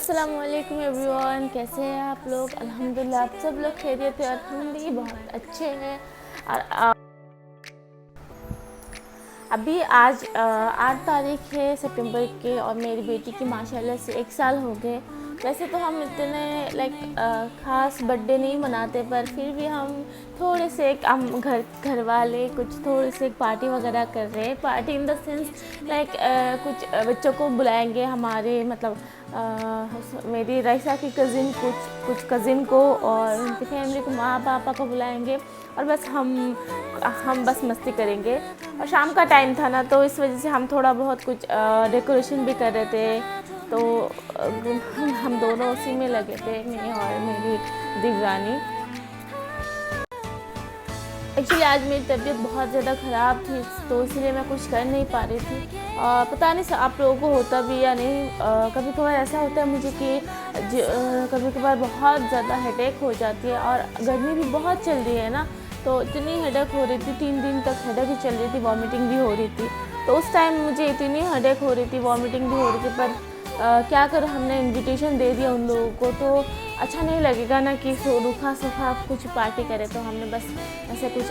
अस्सलाम वालेकुम एवरीवन, कैसे हैं आप लोग। अल्हम्दुलिल्लाह आप सब लोग खैरियत है और हम भी बहुत अच्छे हैं। और अभी आज 8 तारीख है सितंबर के और मेरी बेटी की माशाल्लाह से 1 साल हो गए। वैसे तो हम इतने ख़ास बर्थडे नहीं मनाते, पर फिर भी हम थोड़े से हम घर वाले कुछ थोड़े से पार्टी वगैरह कर रहे हैं। पार्टी इन द सेंस कुछ बच्चों को बुलाएंगे, हमारे मेरी रईसा की कज़िन कुछ कज़िन को और उनकी फैमिली को, माँ पापा को बुलाएंगे और बस हम बस मस्ती करेंगे। और शाम का टाइम था ना, तो इस वजह से हम थोड़ा बहुत कुछ डेकोरेशन भी कर रहे थे, तो हम दोनों उसी में लगे थे, मैं और मेरी दिव्यानी। एक्चुअली आज मेरी तबीयत बहुत ज़्यादा ख़राब थी, तो इसलिए मैं कुछ कर नहीं पा रही थी। पता नहीं आप लोगों को होता भी या नहीं, कभी कभार ऐसा होता है मुझे कि कभी कभार बहुत ज़्यादा हेडेक हो जाती है। और गर्मी भी बहुत चल रही है ना, तो इतनी हेडेक हो रही थी, 3 दिन तक हेडेक ही चल रही थी, वॉमिटिंग भी हो रही थी। तो उस टाइम मुझे इतनी हेडेक हो रही थी, वॉमिटिंग भी हो रही थी, पर क्या करूँ, हमने इनविटेशन दे दिया उन लोगों को, तो अच्छा नहीं लगेगा ना कि रूखा सूखा कुछ पार्टी करें। तो हमने बस ऐसे कुछ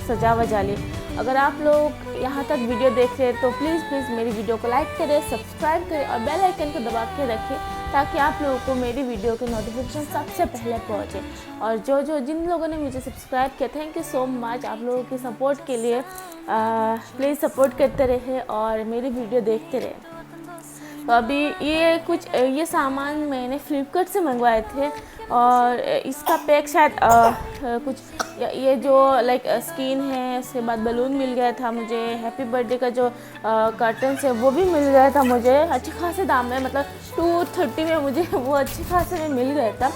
सजा वजा ली। अगर आप लोग यहाँ तक वीडियो देख रहे हैं तो प्लीज़ मेरी वीडियो को लाइक करें, सब्सक्राइब करें और बेल आइकन को दबा के रखें, ताकि आप लोगों को मेरी वीडियो के नोटिफिकेशन सबसे पहले पहुँचे। और जिन लोगों ने मुझे सब्सक्राइब किया, थैंक यू सो मच। आप लोगों की सपोर्ट के लिए प्लीज़ सपोर्ट करते रहे और मेरी वीडियो देखते रहे। तो अभी ये सामान मैंने फ्लिपकार्ट से मंगवाए थे, और इसका पैक शायद कुछ ये जो स्किन है, उसके बाद बलून मिल गया था मुझे, हैप्पी बर्थडे का जो कर्टन्स है वो भी मिल गया था मुझे अच्छे खासे दाम में, मतलब 230 में मुझे वो अच्छे खासे में मिल गया था।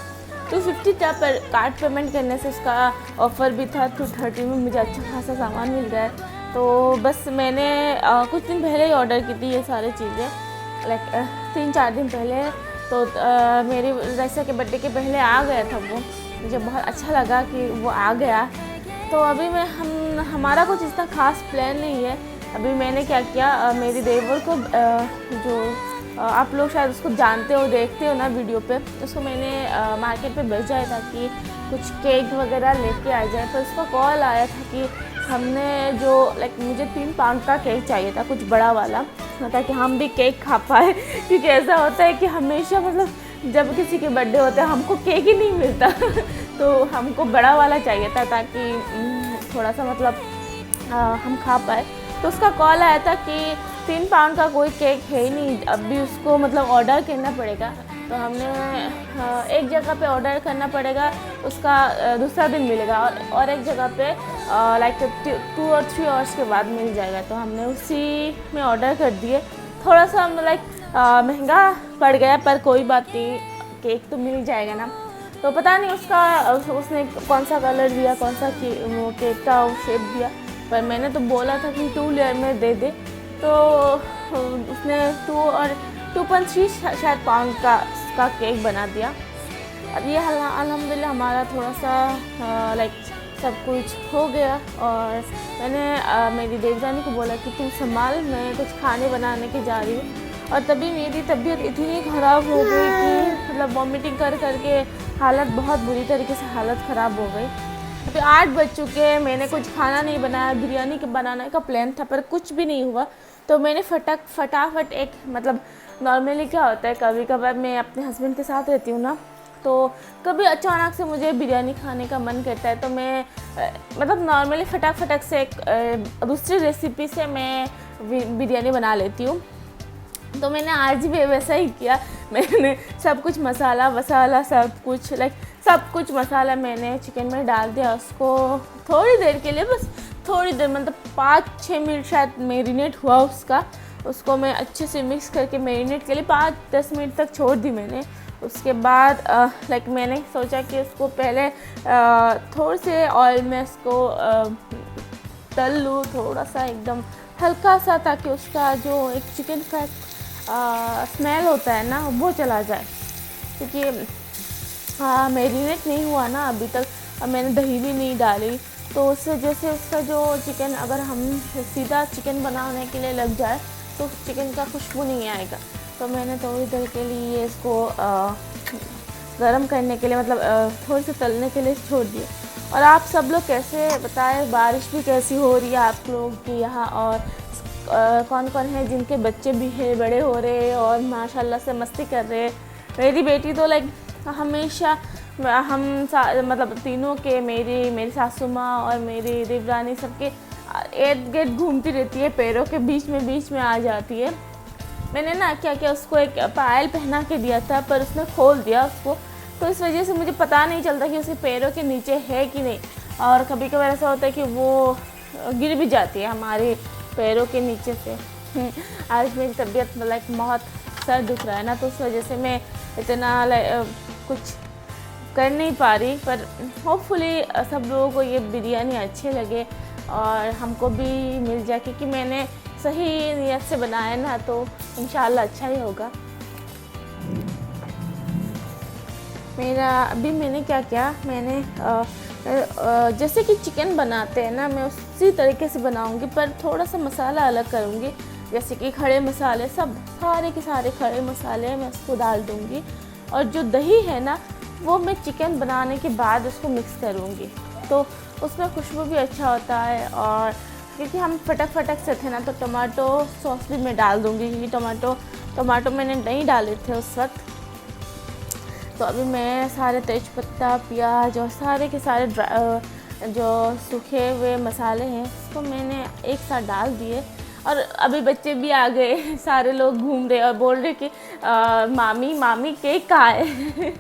250 था, पर कार्ड पेमेंट करने से उसका ऑफ़र भी था, 230 में मुझे अच्छा खासा सामान मिल गया। तो बस मैंने कुछ दिन पहले ही ऑर्डर की थी ये सारी चीज़ें, 3-4 दिन पहले। तो मेरी रईसा के बर्थडे के पहले आ गया था वो, मुझे बहुत अच्छा लगा कि वो आ गया। तो अभी हमारा कुछ इतना ख़ास प्लान नहीं है। अभी मैंने क्या किया, मेरी देवर को जो आप लोग शायद उसको जानते हो, देखते हो ना वीडियो पे, उसको मैंने मार्केट पे भेजा है ताकि कुछ केक वगैरह लेके आ जाए। तो उसका कॉल आया था कि हमने जो मुझे 3 पाउंड का केक चाहिए था, कुछ बड़ा वाला, ताकि हम भी केक खा पाए। क्योंकि ऐसा होता है कि हमेशा जब किसी के बर्थडे होता है हमको केक ही नहीं मिलता तो हमको बड़ा वाला चाहिए था, ताकि थोड़ा सा हम खा पाए। तो उसका कॉल आया था कि 3 पाउंड का कोई केक है ही नहीं, अभी उसको ऑर्डर करना पड़ेगा। तो हमने एक जगह पे ऑर्डर करना पड़ेगा, उसका दूसरा दिन मिलेगा, और एक जगह पे 2 और 3 आवर्स के बाद मिल जाएगा। तो हमने उसी में ऑर्डर कर दिए। थोड़ा सा महंगा पड़ गया, पर कोई बात नहीं, केक तो मिल जाएगा ना। तो पता नहीं उसने कौन सा कलर दिया, कौन सा वो केक का शेप दिया, पर मैंने तो बोला था कि 2 लेयर में दे दे। तो उसने 2.3 शायद पाउंड का केक बना दिया। अब ये अल्हम्दुलिल्लाह हमारा थोड़ा सा सब कुछ हो गया। और मैंने मेरी देवजानी को बोला कि तू संभाल, मैं कुछ खाने बनाने के जा रही हूँ। और तभी मेरी तबीयत इतनी ख़राब हो गई कि वॉमिटिंग करके हालत बहुत बुरी तरीके से ख़राब हो गई। अभी 8 बज चुके हैं, मैंने कुछ खाना नहीं बनाया, बिरयानी के बनाने का प्लान था, पर कुछ भी नहीं हुआ। तो मैंने फटाफट एक नॉर्मली क्या होता है, कभी कभार मैं अपने हस्बैंड के साथ रहती हूँ ना, तो कभी अचानक से मुझे बिरयानी खाने का मन करता है, तो मैं नॉर्मली फटाक से एक दूसरी रेसिपी से मैं बिरयानी बना लेती हूँ। तो मैंने आज भी वैसा ही किया। मैंने सब कुछ मसाला सब कुछ मसाला मैंने चिकन में डाल दिया, उसको थोड़ी देर के लिए, बस थोड़ी देर 5-6 मिनट शायद मैरिनेट हुआ उसको मैं अच्छे से मिक्स करके मैरिनेट के लिए 5-10 मिनट तक छोड़ दी मैंने। उसके बाद मैंने सोचा कि उसको पहले थोड़े से ऑयल में उसको तल लूँ, थोड़ा सा एकदम हल्का सा, ताकि उसका जो एक चिकन का स्मेल होता है ना वो चला जाए। क्योंकि मैरिनेट नहीं हुआ ना अभी तक, मैंने दही भी नहीं डाली, तो उस वजह से उसका जो चिकन, अगर हम सीधा चिकन बनाने के लिए लग जाए तो चिकन का खुशबू नहीं आएगा। तो मैंने थोड़ी देर के लिए इसको गर्म करने के लिए मतलब थोड़ी सी तलने के लिए छोड़ दिया। और आप सब लोग कैसे बताएं, बारिश भी कैसी हो रही है आप लोग की यहाँ, और कौन कौन है जिनके बच्चे भी हैं, बड़े हो रहे हैं और माशाल्लाह से मस्ती कर रहे हैं। मेरी बेटी तो लाइक हमेशा मतलब तीनों के, मेरी सासू माँ और मेरी देवरानी सबके इर्द गिर्द घूमती रहती है, पैरों के बीच में आ जाती है। मैंने ना क्या क्या उसको एक पायल पहना के दिया था, पर उसने खोल दिया उसको, तो इस वजह से मुझे पता नहीं चलता कि उसके पैरों के नीचे है कि नहीं। और कभी कभार ऐसा होता है कि वो गिर भी जाती है हमारे पैरों के नीचे से। आज मेरी तबीयत लाइक बहुत सर दुख रहा है ना, तो उस वजह से मैं इतना कुछ कर नहीं पा रही। पर होपफुली सब लोगों को ये बिरयानी अच्छे लगे और हमको भी मिल जाए, क्योंकि मैंने सही नियत से बनाया ना, तो इंशाल्लाह अच्छा ही होगा। मेरा अभी मैंने क्या किया, मैंने जैसे कि चिकन बनाते हैं ना, मैं उसी तरीके से बनाऊंगी, पर थोड़ा सा मसाला अलग करूंगी। जैसे कि खड़े मसाले, सब सारे के सारे खड़े मसाले मैं उसको डाल दूंगी, और जो दही है ना वो मैं चिकन बनाने के बाद उसको मिक्स करूंगी, तो उसमें खुशबू भी अच्छा होता है। और क्योंकि हम फटक से थे ना, तो टमाटो सॉस भी मैं डाल दूंगी, क्योंकि टमाटो मैंने नहीं डाले थे उस वक्त। तो अभी मैं सारे तेज़पत्ता, प्याज और सारे के सारे जो सूखे हुए मसाले हैं उसको मैंने एक साथ डाल दिए। और अभी बच्चे भी आ गए, सारे लोग घूम रहे और बोल रहे कि मामी केक कहाँ है।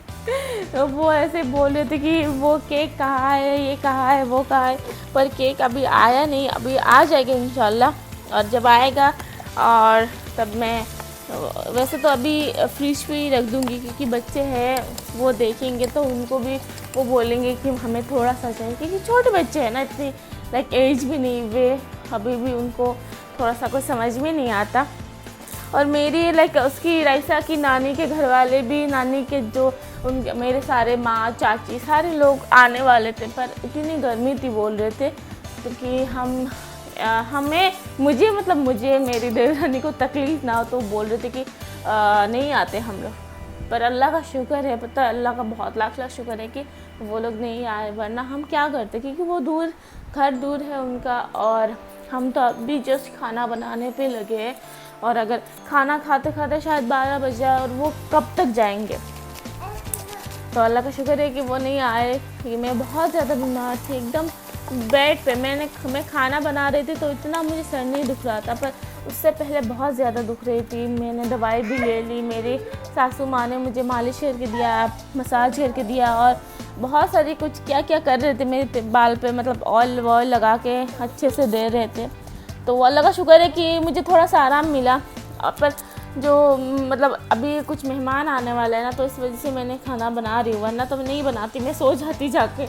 तो वो ऐसे बोल रहे थे कि वो केक कहाँ है, ये कहाँ है, वो कहाँ है, पर केक अभी आया नहीं, अभी आ जाएगा इंशाल्लाह। और जब आएगा और तब मैं वैसे तो अभी फ्रिज पे ही रख दूँगी, क्योंकि बच्चे हैं वो देखेंगे तो उनको भी वो बोलेंगे कि हमें थोड़ा सा चाहिए, क्योंकि छोटे बच्चे हैं ना, इतनी लाइक एज भी नहीं हुए, अभी भी उनको थोड़ा सा कुछ समझ में नहीं आता। और मेरी लाइक उसकी राइसा की नानी के घर वाले भी, नानी के जो मेरे सारे माँ चाची सारे लोग आने वाले थे, पर इतनी गर्मी थी बोल रहे थे, क्योंकि मुझे मेरी देवरानी को तकलीफ़ ना हो, तो बोल रहे थे कि नहीं आते हम लोग। पर अल्लाह का शुक्र है, पता है अल्लाह का बहुत लाख शुक्र है कि वो लोग नहीं आए, वरना हम क्या करते, क्योंकि वो घर दूर है उनका, और हम तो अभी जस्ट खाना बनाने पे लगे हैं। और अगर खाना खाते खाते शायद 12 बज जाए, और वो कब तक जाएंगे। तो अल्लाह का शुक्र है कि वो नहीं आए, कि मैं बहुत ज़्यादा बीमार थी, एकदम बेड पे मैं खाना बना रही थी, तो इतना मुझे सर नहीं दुख रहा था, पर उससे पहले बहुत ज़्यादा दुख रही थी। मैंने दवाई भी ले ली, मेरी सासू माँ ने मुझे मालिश करके दिया, मसाज करके दिया, और बहुत सारी कुछ क्या कर रहे थे मेरे बाल पे, मतलब ऑयल वॉयल लगा के अच्छे से दे रहे थे। तो अल्लाह का शुक्र है कि मुझे थोड़ा सा आराम मिला। पर जो मतलब अभी कुछ मेहमान आने वाले हैं ना, तो इस वजह से मैंने खाना बना रही हूँ, वरना तो मैं नहीं बनाती, मैं सो जाती जाके।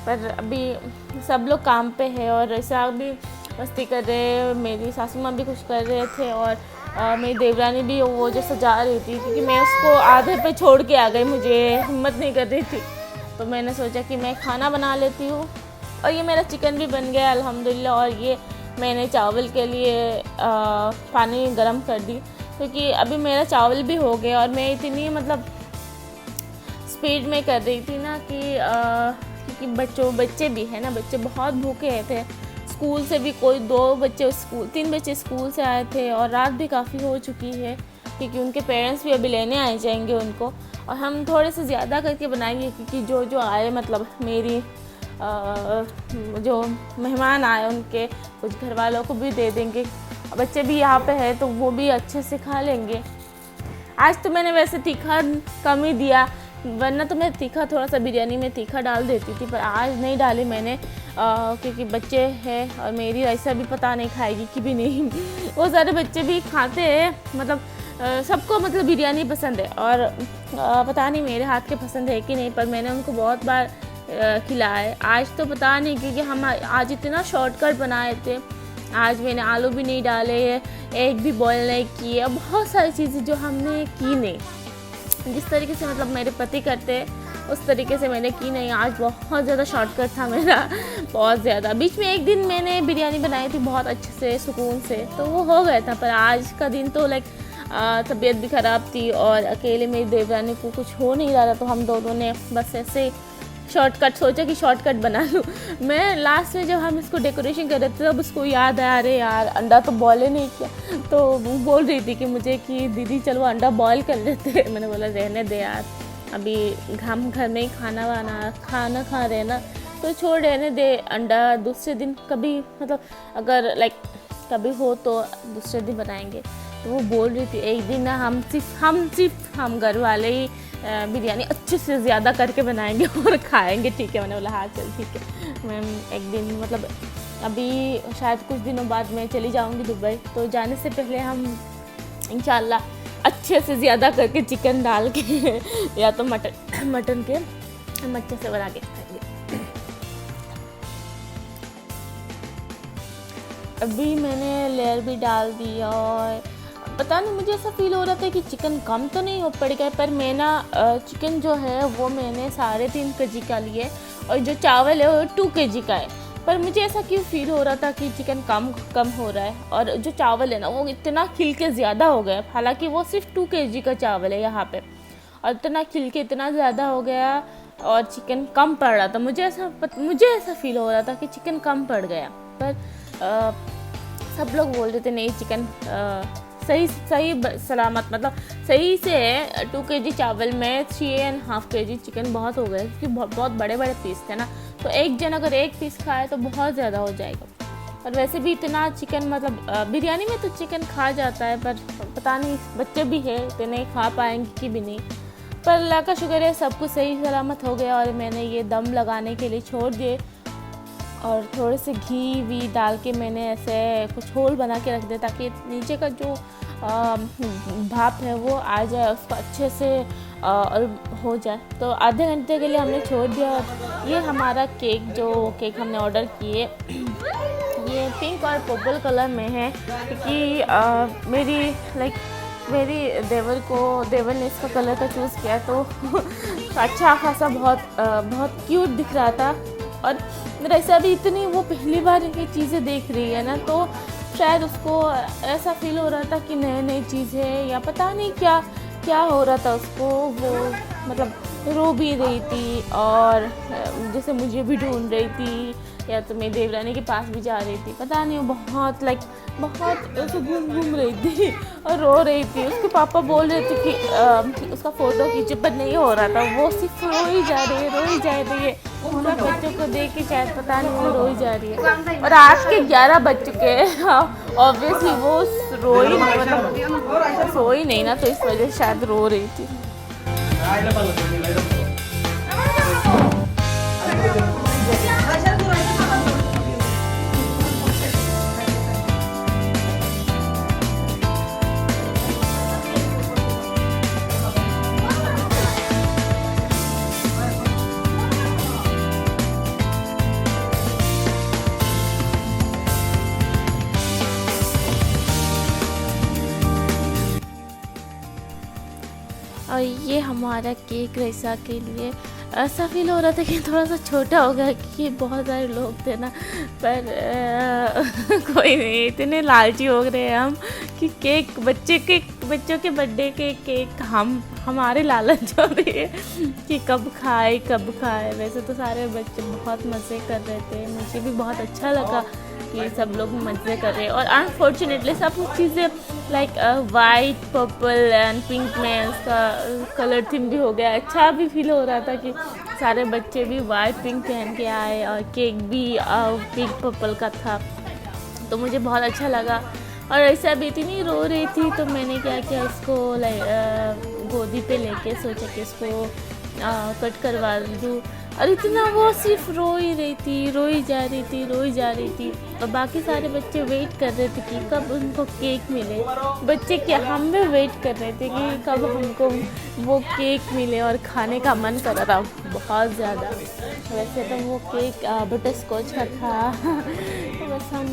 पर अभी सब लोग काम पे है, और ऐसा भी मस्ती कर रहे, मेरी सासू माँ भी कुछ कर रहे थे, और मेरी देवरानी भी वो जो सजा रही थी, क्योंकि मैं उसको आधे पे छोड़ के आ गई, मुझे हिम्मत नहीं कर रही थी। तो मैंने सोचा कि मैं खाना बना लेती हूँ, और ये मेरा चिकन भी बन गया अल्हम्दुलिल्लाह। और ये मैंने चावल के लिए पानी गरम कर दी, क्योंकि अभी मेरा चावल भी हो गया, और मैं इतनी मतलब स्पीड में कर रही थी ना कि क्योंकि बच्चे भी हैं ना, बच्चे बहुत भूखे थे। स्कूल से भी कोई 3 बच्चे स्कूल से आए थे, और रात भी काफ़ी हो चुकी है, क्योंकि उनके पेरेंट्स भी अभी लेने आए जाएंगे उनको। और हम थोड़े से ज़्यादा करके बनाएंगे, क्योंकि जो आए मतलब मेरी जो मेहमान आए उनके कुछ घर वालों को भी दे देंगे। बच्चे भी यहाँ पे है तो वो भी अच्छे से खा लेंगे। आज तो मैंने वैसे तीखा कम ही दिया, वरना तो मैं तीखा थोड़ा सा बिरयानी में तीखा डाल देती थी, पर आज नहीं डाली मैंने, क्योंकि बच्चे हैं, और मेरी ऐसा भी पता नहीं खाएगी कि भी नहीं। वो सारे बच्चे भी खाते हैं, मतलब सबको मतलब बिरयानी पसंद है, और पता नहीं मेरे हाथ के पसंद है कि नहीं, पर मैंने उनको बहुत बार खिलाया है। आज तो पता नहीं, क्योंकि हम आज इतना शॉर्टकट बनाए थे, आज मैंने आलू भी नहीं डाले, एग भी बॉयल नहीं किए, बहुत सारी चीज़ें जो हमने की नहीं, जिस तरीके से मतलब मेरे पति करते हैं उस तरीके से मैंने की नहीं। आज बहुत ज़्यादा शॉर्टकट था मेरा, बहुत ज़्यादा। बीच में एक दिन मैंने बिरयानी बनाई थी बहुत अच्छे से सुकून से, तो वो हो गया था, पर आज का दिन तो लाइक तबीयत भी ख़राब थी और अकेले मेरी देवरानी को कुछ हो नहीं रहा था, तो हम दोनों ने बस ऐसे शॉर्टकट सोचा कि शॉर्टकट बना लूँ। मैं लास्ट में जब हम इसको डेकोरेशन कर रहे थे तब उसको याद आया, अरे यार अंडा तो बॉयल ही नहीं किया, तो वो बोल रही थी कि मुझे कि दीदी चलो अंडा बॉयल कर लेते। मैंने बोला रहने दे यार, अभी हम घर में ही खाना खा रहे हैं ना, तो छोड़ रहने दे, अंडा दूसरे दिन कभी मतलब अगर लाइक कभी हो तो दूसरे दिन बनाएंगे। तो वो बोल रही थी एक दिन ना हम घर वाले ही बिरयानी अच्छे से ज़्यादा करके बनाएंगे और खाएंगे, ठीक है। मैंने बोला हाँ चल ठीक है। मैं एक दिन मतलब अभी शायद कुछ दिनों बाद मैं चली जाऊंगी दुबई, तो जाने से पहले हम इंशाल्लाह अच्छे से ज़्यादा करके चिकन डाल के या तो मटन के हम अच्छे से बना के खाएंगे। अभी मैंने लेयर भी डाल दी और पता नहीं मुझे ऐसा फील हो रहा था कि चिकन कम तो नहीं हो पड़ गया, पर मैं ना चिकन जो है वो मैंने 3.5 kg का लिए और जो चावल है वो 2 kg का है, पर मुझे ऐसा क्यों फील हो रहा था कि चिकन कम हो रहा है और जो चावल है ना वो इतना खिल के ज़्यादा हो गया, हालांकि वो सिर्फ 2 kg का चावल है यहाँ पे, और इतना खिल के इतना ज़्यादा हो गया और चिकन कम पड़ रहा था। मुझे ऐसा फील हो रहा था कि चिकन कम पड़ गया, पर सब लोग बोल रहे थे नहीं चिकन सही सलामत मतलब सही से 2 kg चावल में 3.5 kg चिकन बहुत हो गया, क्योंकि बहुत बड़े बड़े पीस थे ना, तो एक जन अगर एक पीस खाए तो बहुत ज़्यादा हो जाएगा। और वैसे भी इतना चिकन मतलब बिरयानी में तो चिकन खा जाता है, पर पता नहीं बच्चे भी है तो नहीं खा पाएंगे कि भी नहीं, पर अल्लाह का शुक्र है सब कुछ सही सलामत हो गया। और मैंने ये दम लगाने के लिए छोड़ दिए और थोड़े से घी भी डाल के मैंने ऐसे कुछ होल बना के रख दिया ताकि नीचे का जो भाप है वो आ जाए, उसको अच्छे से हो जाए। तो आधे घंटे के लिए हमने छोड़ दिया। ये हमारा केक हमने ऑर्डर किए, ये पिंक और पर्पल कलर में है, क्योंकि मेरी देवर ने इसका कलर का चूज़ किया, तो अच्छा खासा बहुत क्यूट दिख रहा था। और मेरा ऐसा भी इतनी वो पहली बार ये चीज़ें देख रही है ना, तो शायद उसको ऐसा फील हो रहा था कि नई चीज़ें या पता नहीं क्या हो रहा था उसको, वो मतलब रो भी रही थी और जैसे मुझे भी ढूंढ रही थी या तो मेरी देवरानी के पास भी जा रही थी, पता नहीं वो बहुत ऐसे घूम रही थी और रो रही थी। उसके पापा बोल रहे थे कि उसका फ़ोटो खींचे, पर नहीं हो रहा था, वो सिर्फ रो ही जा रही है। पूरा बच्चों को देख के शायद पता नहीं वो रो ही जा रही है। और आज के 11 बज चुके हैं, ऑब्वियसली वो सो ही नहीं ना, तो इस वजह से शायद रो रही थी। और ये हमारा केक रईसा के लिए ऐसा फील हो रहा था कि थोड़ा सा छोटा हो गया, क्योंकि बहुत सारे लोग थे ना, पर कोई नहीं, इतने लालची हो रहे हैं हम कि बच्चों के बर्थडे के केक हमारे लालच हो रही है कि कब खाए। वैसे तो सारे बच्चे बहुत मज़े कर रहे थे, मुझे भी बहुत अच्छा लगा कि सब लोग मज़े कर रहे हैं। और अनफॉर्चुनेटली सब चीज़ें like white, purple and pink में उसका कलर थीम भी हो गया। अच्छा भी फील हो रहा था कि सारे बच्चे भी वाइट पिंक पहन के आए और केक भी पिंक पर्पल का था, तो मुझे बहुत अच्छा लगा। और ऐसा भी इतनी रो रही थी, तो मैंने क्या किया, उसको गोदी पे लेके सोचा कि इसको कट करवा दूँ। और इतना वो सिर्फ रो ही जा रही थी। और बाकी सारे बच्चे वेट कर रहे थे कि कब उनको केक मिले। बच्चे क्या, हम भी वेट कर रहे थे कि कब हमको वो केक मिले, और खाने का मन कर रहा था बहुत ज़्यादा। वैसे तो वो केक बटर स्कॉच का था तो बस हम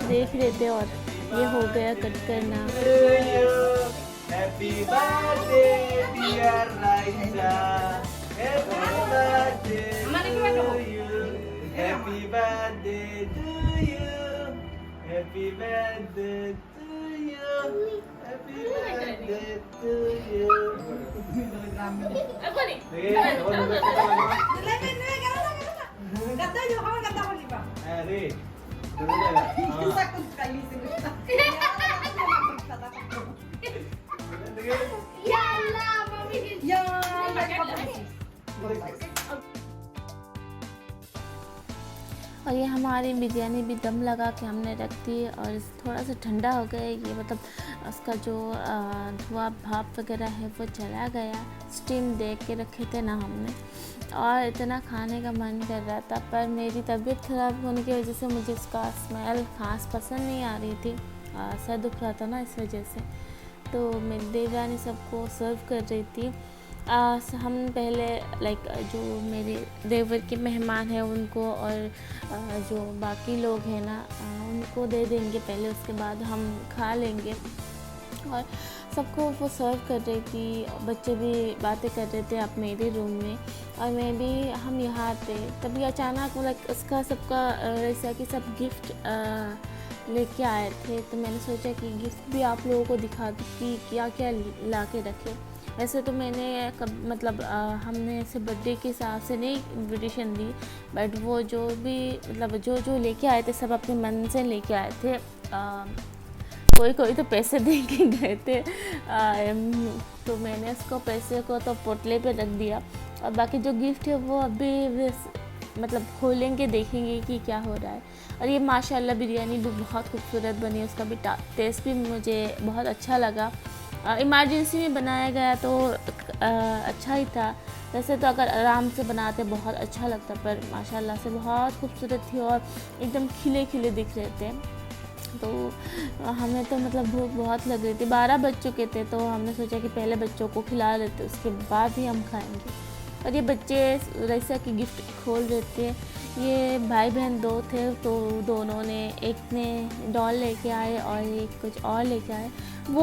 देख रहे थे और ये हो गया कट करना। Happy birthday dear Raisa, happy birthday to you, happy birthday to you, happy birthday to you. you. Happy birthday to you. Apa nih? Ganda yun, kawan ganda ko, di ba? Ri. Dulu jalan. Sakot kayo sila. Yalla, mami. और ये हमारी बिरयानी भी दम लगा के हमने रख दी और थोड़ा सा ठंडा हो गया ये, मतलब उसका जो धुआं भाप वगैरह है वो चला गया। स्टीम दे के रखे थे ना हमने, और इतना खाने का मन कर रहा था, पर मेरी तबीयत ख़राब होने की वजह से मुझे इसका स्मेल खास पसंद नहीं आ रही थी। सर दुख रहा था ना, इस वजह से। तो मेरी देवरानी सबको सर्व कर रही थी। हम पहले जो मेरे देवर के मेहमान हैं उनको और जो बाकी लोग हैं ना उनको दे देंगे पहले, उसके बाद हम खा लेंगे। और सबको वो सर्व कर रही थी। बच्चे भी बातें कर रहे थे आप मेरे रूम में, और मैं भी, हम यहाँ थे। तभी अचानक उसका सबका ऐसा कि सब गिफ्ट लेके आए थे, तो मैंने सोचा कि गिफ्ट भी आप लोगों को दिखा दूँ कि क्या क्या ला के रखे। वैसे तो मैंने हमने ऐसे बर्थडे के हिसाब से नहीं इन्विटेशन दी, बट वो जो भी जो लेके आए थे सब अपने मन से लेके आए थे। कोई तो पैसे दे के गए थे, तो मैंने उसको पैसे को तो पोटले पे रख दिया, और बाकी जो गिफ्ट है वो अभी खोलेंगे, देखेंगे कि क्या हो रहा है। और ये माशाल्लाह बिरयानी भी बहुत खूबसूरत बनी, उसका भी टेस्ट भी मुझे बहुत अच्छा लगा। इमरजेंसी में बनाया गया तो अच्छा ही था। वैसे तो अगर आराम से बनाते बहुत अच्छा लगता, पर माशाल्लाह से बहुत खूबसूरत थी और एकदम खिले खिले दिख रहे थे। तो हमें तो भूख बहुत लग रही थी, 12 बज चुके थे, तो हमने सोचा कि पहले बच्चों को खिला लेते, उसके बाद ही हम खाएंगे। और ये बच्चे रईसा की गिफ्ट खोल रहे थे। ये भाई बहन 2 थे, तो दोनों ने, एक ने डॉल लेके आए और एक कुछ और लेके आए। वो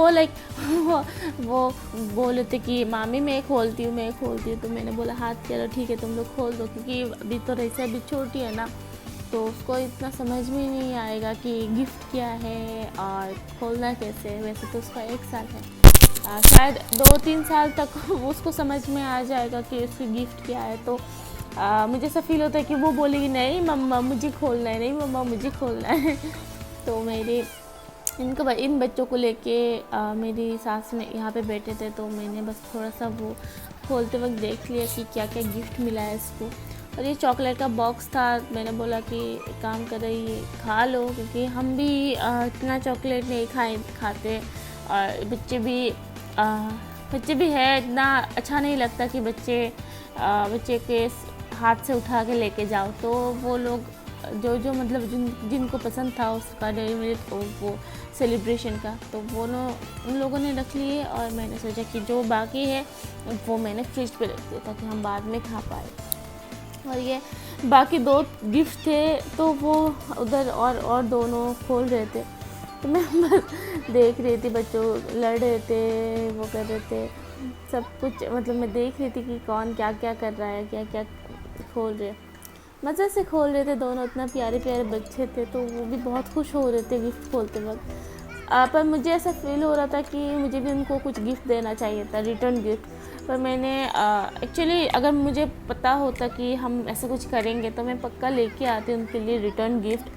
बोल रहे थे कि मामी मैं खोलती हूँ, तो मैंने बोला हाथ चलो ठीक है तुम लोग खोल दो, क्योंकि अभी तो रईसा अभी छोटी है ना, तो उसको इतना समझ में नहीं आएगा कि गिफ्ट क्या है और खोलना कैसे है। वैसे तो उसका 1 साल है, शायद 2-3 साल तक उसको समझ में आ जाएगा कि उसकी गिफ्ट क्या है। तो मुझे ऐसा फील होता है कि वो बोलेगी नहीं मम्मा मुझे खोलना है, नहीं मम्मा मुझे खोलना है। तो इन बच्चों को लेके मेरी सास में यहाँ पे बैठे थे, तो मैंने बस थोड़ा सा वो खोलते वक्त देख लिया कि क्या क्या गिफ्ट मिला है इसको। और ये चॉकलेट का बॉक्स था, मैंने बोला कि एक काम कर रही खा लो, क्योंकि हम भी इतना चॉकलेट नहीं खाते, और बच्चे भी है, इतना अच्छा नहीं लगता कि बच्चे के हाथ से उठा के लेके जाओ। तो वो लोग जो जिनको पसंद था उसका डेरी मिल्क वो सेलिब्रेशन का, तो उन लोगों ने रख लिए, और मैंने सोचा कि जो बाकी है वो मैंने फ्रिज पे रख दिया ताकि हम बाद में खा पाए। और ये बाकी 2 गिफ्ट थे, तो वो उधर और दोनों खोल रहे थे, तो मैं बस देख रही थी। बच्चों लड़ रहे थे, वो कर रहे थे सब कुछ, मैं देख रही थी कि कौन क्या क्या कर रहा है, क्या क्या खोल रहे, मज़े से खोल रहे थे दोनों। इतना प्यारे प्यारे बच्चे थे, तो वो भी बहुत खुश हो रहे थे गिफ्ट खोलते वक्त। पर मुझे ऐसा फील हो रहा था कि मुझे भी उनको कुछ गिफ्ट देना चाहिए था, रिटर्न गिफ्ट। पर मैंने एक्चुअली अगर मुझे पता होता कि हम ऐसा कुछ करेंगे तो मैं पक्का लेके आती उनके लिए रिटर्न गिफ्ट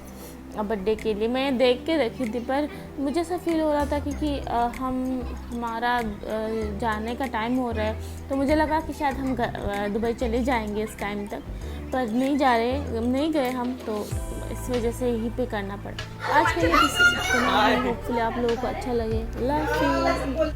बर्थडे के लिए। मैं देख के रखी थी, पर मुझे ऐसा फील हो रहा था क्योंकि हमारा जाने का टाइम हो रहा है, तो मुझे लगा कि शायद हम दुबई चले जाएंगे इस टाइम तक, पर नहीं गए हम, तो इस वजह से यहीं पे करना पड़ा। आज के लिए होपफुली आप लोगों को अच्छा लगे। अल्लाह हाफ़िज़।